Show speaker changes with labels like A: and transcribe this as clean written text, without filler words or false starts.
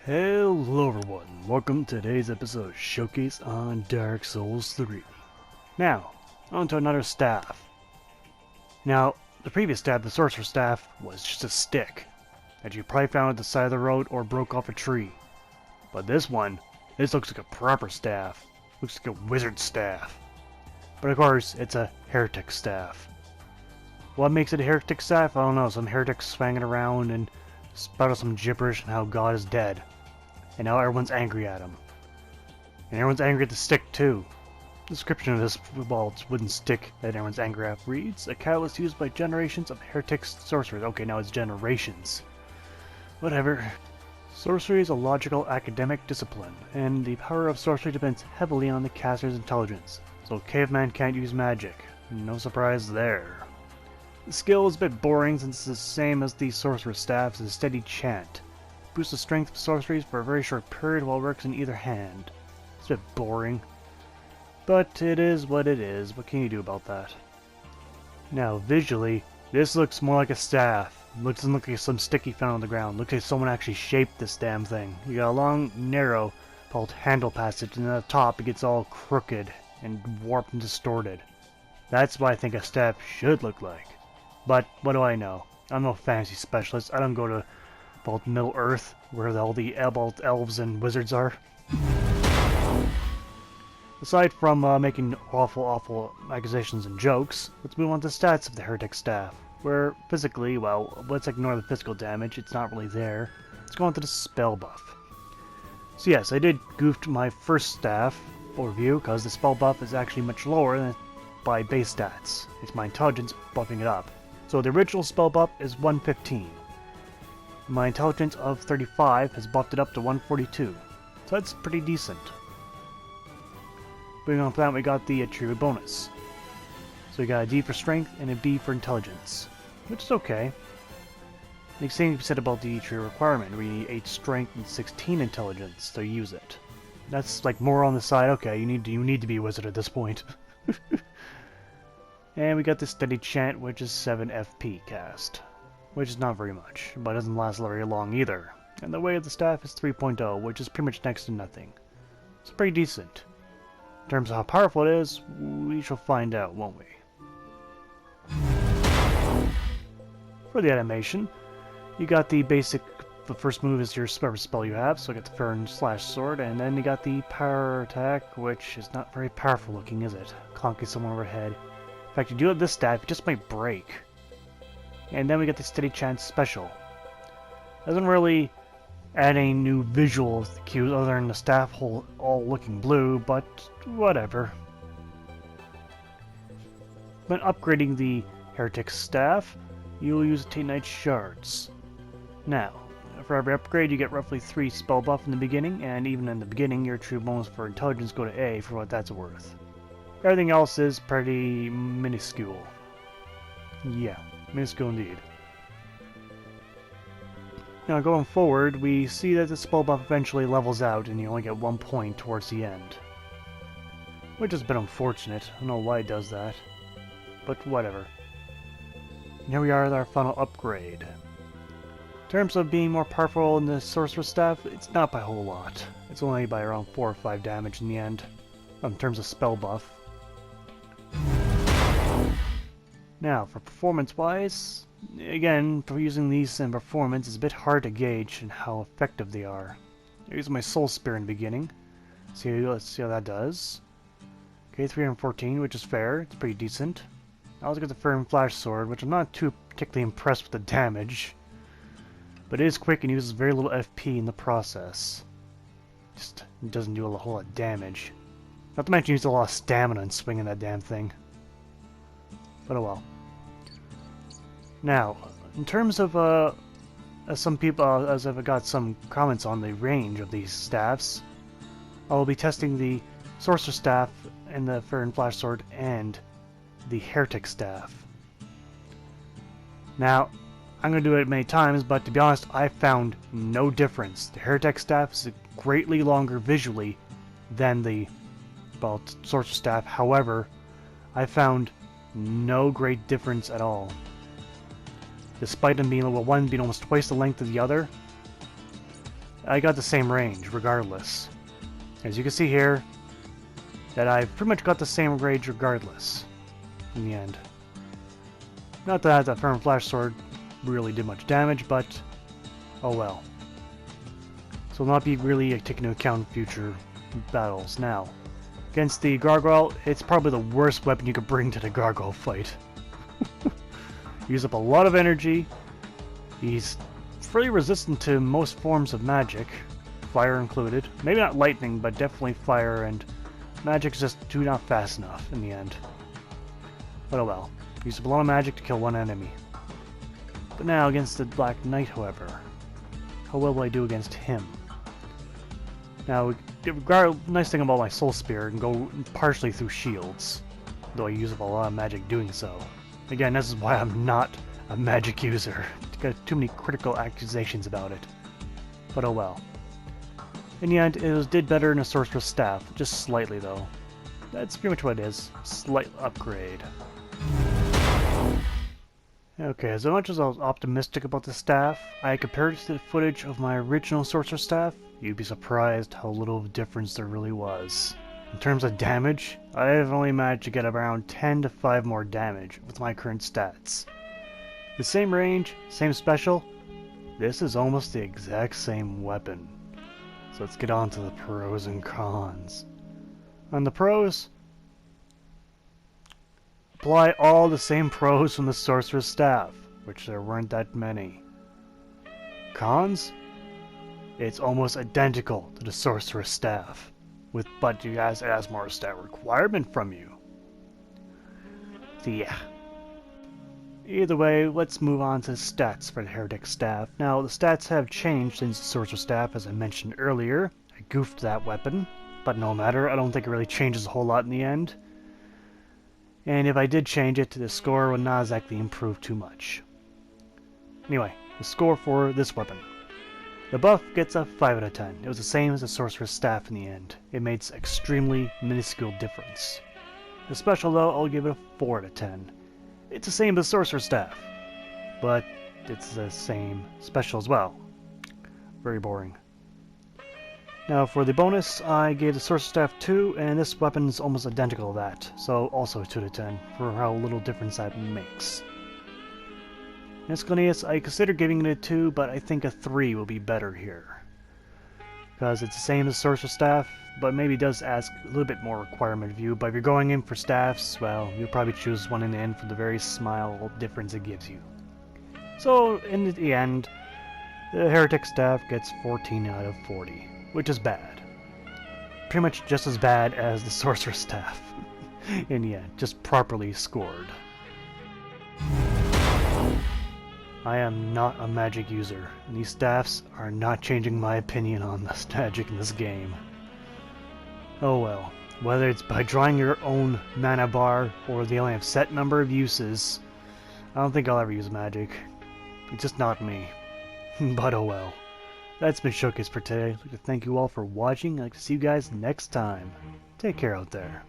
A: Hello everyone, welcome to today's episode of Showcase on Dark Souls 3. Now, on to another staff. Now, the previous staff, the Sorcerer's Staff, was just a stick that you probably found at the side of the road or broke off a tree. But this looks like a proper staff. Looks like a wizard staff. But of course, it's a heretic staff. What makes it a heretic staff? I don't know, some heretics swanging around and spouting some gibberish on how God is dead. And now everyone's angry at him. And everyone's angry at the stick too. The description of this wooden stick that everyone's angry at reads, a catalyst used by generations of heretic sorcerers. Okay, now it's generations. Whatever. Sorcery is a logical academic discipline, and the power of sorcery depends heavily on the caster's intelligence. So caveman can't use magic. No surprise there. The skill is a bit boring since it's the same as the Sorcerer's Staff as a steady chant. Boosts the strength of sorceries for a very short period while it works in either hand. It's a bit boring. But it is what it is. What can you do about that? Now, visually, this looks more like a staff. It doesn't look like some stick you found on the ground. It looks like someone actually shaped this damn thing. You got a long, narrow, called handle passage, and at the top it gets all crooked and warped and distorted. That's what I think a staff should look like. But what do I know? I'm no fantasy specialist. I don't go to Middle Earth, where all the elves and wizards are. Aside from making awful accusations and jokes, let's move on to the stats of the Heretic Staff. Where physically, well, let's ignore the physical damage, it's not really there. Let's go on to the spell buff. So yes, I did goofed my first staff overview, because the spell buff is actually much lower than by base stats. It's my intelligence buffing it up. So the original spell buff is 115. My intelligence of 35 has buffed it up to 142. So that's pretty decent. Moving on from that, we got the attribute bonus. So we got a D for strength and a B for intelligence, which is okay. The same can be said about the attribute requirement. We need 8 strength and 16 intelligence to use it. That's like more on the side. Okay, you need to be a wizard at this point. And we got the steady chant, which is 7 FP cast, which is not very much, but doesn't last very long either. And the weight of the staff is 3.0, which is pretty much next to nothing. It's pretty decent. In terms of how powerful it is, we shall find out, won't we? For the animation, you got the basic, the first move is your spell you have, so you got the Fern Slash Sword, and then you got the power attack, which is not very powerful looking, is it? Conking someone overhead. In fact, you do have this staff, it just might break. And then we get the steady chant special. Doesn't really add any new visual cues other than the staff hole all looking blue, but whatever. When upgrading the Heretic Staff, you'll use Titanite Shards. Now, for every upgrade you get roughly 3 spell buff in the beginning, and even in the beginning your true bonus for intelligence go to A for what that's worth. Everything else is pretty minuscule. Yeah, minuscule indeed. Now going forward, we see that the spell buff eventually levels out and you only get 1 point towards the end. Which is a bit unfortunate. I don't know why it does that. But whatever. And here we are at our final upgrade. In terms of being more powerful in the Sorcerer's Staff, it's not by a whole lot. It's only by around 4 or 5 damage in the end. In terms of spell buff. Now, for performance-wise, again, for using these in performance, it's a bit hard to gauge and how effective they are. I use my Soul Spear in the beginning. Let's see how that does. Okay, 314, which is fair. It's pretty decent. I also got the Fern Flash Sword, which I'm not too particularly impressed with the damage. But it is quick and uses very little FP in the process. Just it doesn't do a whole lot of damage. Not to mention, use a lot of stamina in swinging that damn thing. But oh well. Now, in terms of, as some people, as I've got some comments on the range of these staffs, I will be testing the Sorcerer's Staff and the Fern Flash Sword and the Heretic Staff. Now, I'm going to do it many times, but to be honest, I found no difference. The Heretic Staff is greatly longer visually than the Sorcerer's Staff. However, I found no great difference at all. Despite them being one being almost twice the length of the other, I got the same range regardless. As you can see here, that I've pretty much got the same range regardless in the end. Not that the Firm Flash Sword really did much damage, but oh well. So will not be really taken into account in future battles. Now, against the Gargoyle, it's probably the worst weapon you could bring to the Gargoyle fight. Use up a lot of energy. He's fairly resistant to most forms of magic, fire included. Maybe not lightning, but definitely fire, and magic's just not fast enough in the end. But oh well. Use up a lot of magic to kill one enemy. But now against the Black Knight, however, how well will I do against him? Now, nice thing about my Soul Spear, can go partially through shields, though I use up a lot of magic doing so. Again, this is why I'm not a magic user. Got too many critical accusations about it. But oh well. In the end, it did better in a Sorcerer's Staff, just slightly though. That's pretty much what it is. Slight upgrade. Okay, as much as I was optimistic about the staff, I compared it to the footage of my original Sorcerer's Staff. You'd be surprised how little of a difference there really was. In terms of damage, I've only managed to get around 10 to 5 more damage with my current stats. The same range, same special, this is almost the exact same weapon. So let's get on to the pros and cons. On the pros, apply all the same pros from the Sorcerer's Staff, which there weren't that many. Cons? It's almost identical to the Sorcerer's Staff, but you guys has more stat requirement from you. So yeah. Either way, let's move on to stats for the Heretic Staff. Now, the stats have changed since the Sorcerer's Staff, as I mentioned earlier. I goofed that weapon, but no matter, I don't think it really changes a whole lot in the end. And if I did change it, the score would not exactly improve too much. Anyway, the score for this weapon. The buff gets a 5 out of 10. It was the same as the Sorcerer's Staff in the end. It made an extremely minuscule difference. The special though, I'll give it a 4 out of 10. It's the same as the Sorcerer's Staff, but it's the same special as well. Very boring. Now for the bonus, I gave the Sorcerer's Staff 2, and this weapon is almost identical to that, so also 2 out of 10 for how little difference that makes. Miscellaneous, I consider giving it a 2, but I think a 3 will be better here. Because it's the same as Sorcerer's Staff, but maybe does ask a little bit more requirement of you. But if you're going in for staffs, well, you'll probably choose one in the end for the very small difference it gives you. So, in the end, the Heretic Staff gets 14 out of 40, which is bad. Pretty much just as bad as the Sorcerer's Staff. In the end, just properly scored. I am not a magic user, and these staffs are not changing my opinion on this magic in this game. Oh well, whether it's by drawing your own mana bar, or they only have set number of uses, I don't think I'll ever use magic. It's just not me. But oh well. That's been Showcase for today. I'd like to thank you all for watching. I'd like to see you guys next time. Take care out there.